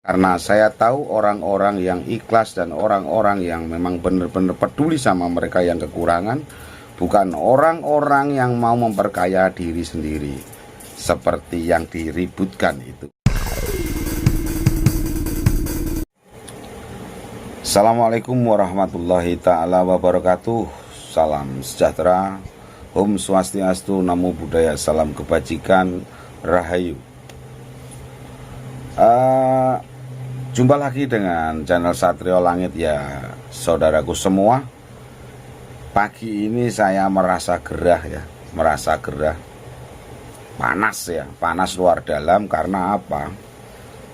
Karena saya tahu orang-orang yang ikhlas dan orang-orang yang memang benar-benar peduli sama mereka yang kekurangan, bukan orang-orang yang mau memperkaya diri sendiri seperti yang diributkan itu. Assalamualaikum warahmatullahi ta'ala wabarakatuh. Salam sejahtera, Om Swastiastu, Namo Buddhaya, salam kebajikan, Rahayu. Jumpa lagi dengan channel Satrio Langit ya, saudaraku semua. Pagi ini saya merasa gerah ya, panas ya, panas luar dalam. Karena apa?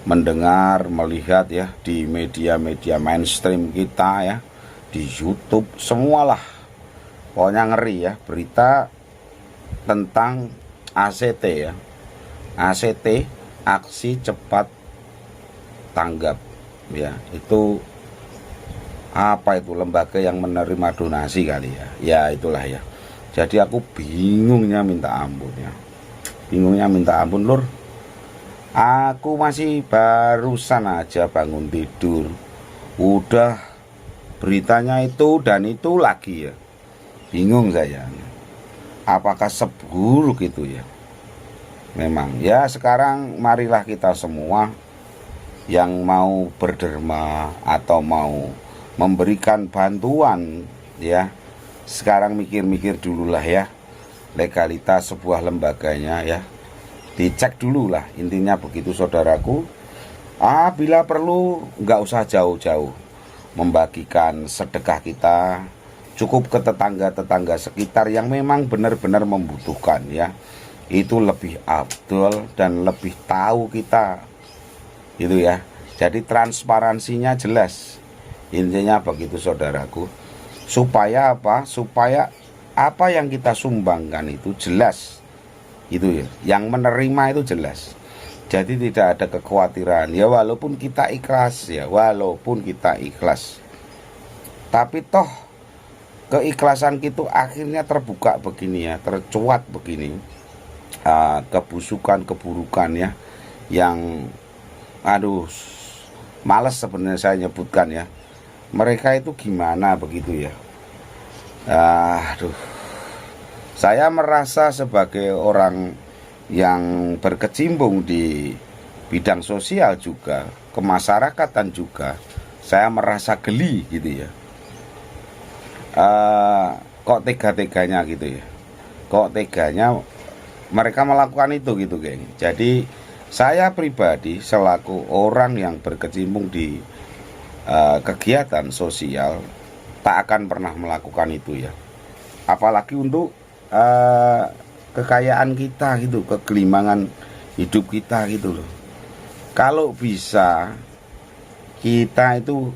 Mendengar, melihat ya di media-media mainstream kita ya, di YouTube semualah, pokoknya ngeri ya, berita tentang ACT ya, ACT, aksi cepat tanggap ya. Itu apa itu, lembaga yang menerima donasi kali ya, ya itulah ya. Jadi aku bingungnya minta ampun ya, lur. Aku masih barusan aja bangun tidur, udah beritanya itu dan itu lagi ya. Bingung saya, apakah seburuk itu ya? Memang ya, sekarang marilah kita semua yang mau berderma atau mau memberikan bantuan ya, sekarang mikir-mikir dululah ya, legalitas sebuah lembaganya ya, dicek dulu lah, intinya begitu saudaraku. Bila perlu nggak usah jauh-jauh membagikan sedekah kita, cukup ke tetangga-tetangga sekitar yang memang benar-benar membutuhkan ya. Itu lebih afdol dan lebih tahu kita itu ya. Jadi transparansinya jelas, intinya begitu saudaraku. Supaya apa? Supaya apa yang kita sumbangkan itu jelas, itu ya, yang menerima itu jelas. Jadi tidak ada kekhawatiran ya, walaupun kita ikhlas ya, tapi toh keikhlasan kita akhirnya terbuka begini ya, tercuat begini, keburukan ya, yang aduh males sebenarnya saya nyebutkan ya. Mereka itu gimana begitu ya. Saya merasa sebagai orang yang berkecimpung di bidang sosial juga, kemasyarakatan juga, saya merasa geli gitu ya. Kok tega-teganya gitu ya, kok teganya mereka melakukan itu gitu geng. Jadi saya pribadi selaku orang yang berkecimpung di kegiatan sosial tak akan pernah melakukan itu ya. Apalagi untuk kekayaan kita gitu, kegelimangan hidup kita gitu loh. Kalau bisa kita itu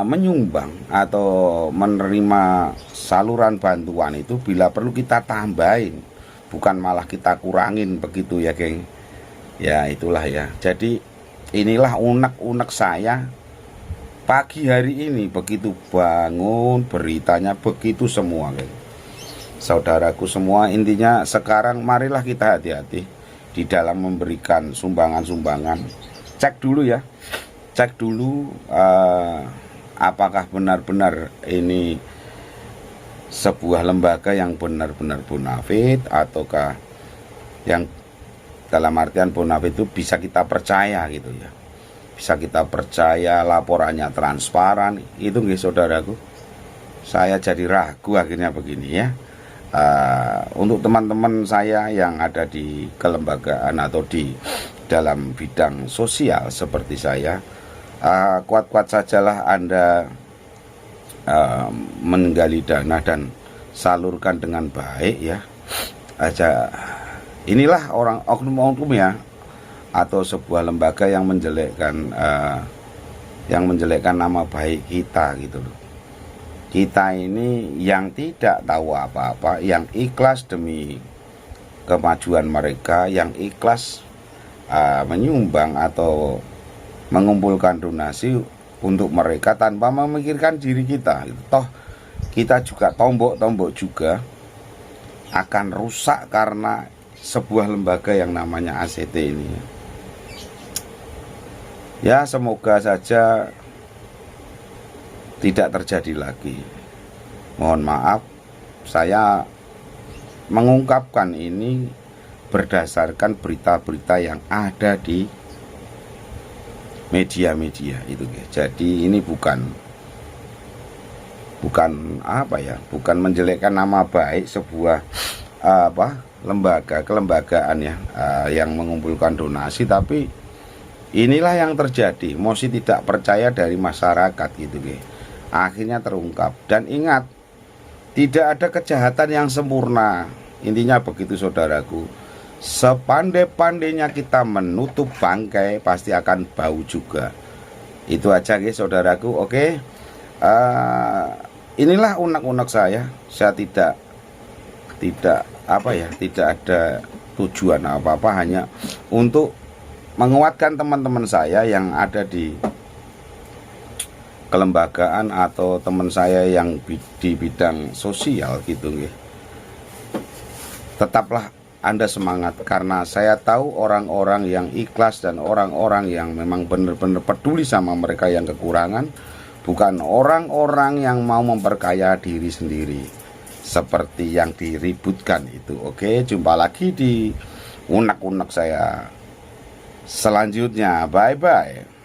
menyumbang atau menerima saluran bantuan itu, bila perlu kita tambahin, bukan malah kita kurangin begitu ya geng. Ya itulah ya. Jadi inilah unek-unek saya pagi hari ini, begitu bangun beritanya begitu semua geng. Saudaraku semua, intinya sekarang marilah kita hati-hati di dalam memberikan sumbangan-sumbangan. Cek dulu ya, cek dulu apakah benar-benar ini sebuah lembaga yang benar-benar bonafit, ataukah yang dalam artian bonafit itu bisa kita percaya gitu ya, bisa kita percaya, laporannya transparan. Itu nggih saudaraku, saya jadi ragu akhirnya begini ya. Untuk teman-teman saya yang ada di kelembagaan atau di dalam bidang sosial seperti saya, kuat-kuat sajalah Anda menggali dana dan salurkan dengan baik ya. Inilah orang oknum-oknum ya, atau sebuah lembaga yang menjelekkan nama baik kita gitu loh. Kita ini yang tidak tahu apa-apa, yang ikhlas demi kemajuan mereka, yang ikhlas menyumbang atau mengumpulkan donasi untuk mereka tanpa memikirkan diri kita. Toh kita juga tombok-tombok juga akan rusak karena sebuah lembaga yang namanya ACT ini. Ya semoga saja tidak terjadi lagi. Mohon maaf, saya mengungkapkan ini berdasarkan berita-berita yang ada di media-media itu. Jadi ini bukan apa ya, bukan menjelekkan nama baik sebuah kelembagaan ya, yang mengumpulkan donasi, tapi inilah yang terjadi. Mosi tidak percaya dari masyarakat gitu akhirnya terungkap. Dan ingat, tidak ada kejahatan yang sempurna. Intinya begitu saudaraku. Sepandai-pandainya kita menutup bangkai, pasti akan bau juga. Itu aja guys saudaraku. Oke. Inilah unek-unek saya. Saya tidak ada tujuan apa-apa, hanya untuk menguatkan teman-teman saya yang ada di kelembagaan atau teman saya yang di bidang sosial gitu nggih. Tetaplah Anda semangat, karena saya tahu orang-orang yang ikhlas dan orang-orang yang memang benar-benar peduli sama mereka yang kekurangan, bukan orang-orang yang mau memperkaya diri sendiri seperti yang diributkan itu. Oke, jumpa lagi di unek-unek saya selanjutnya. Bye-bye.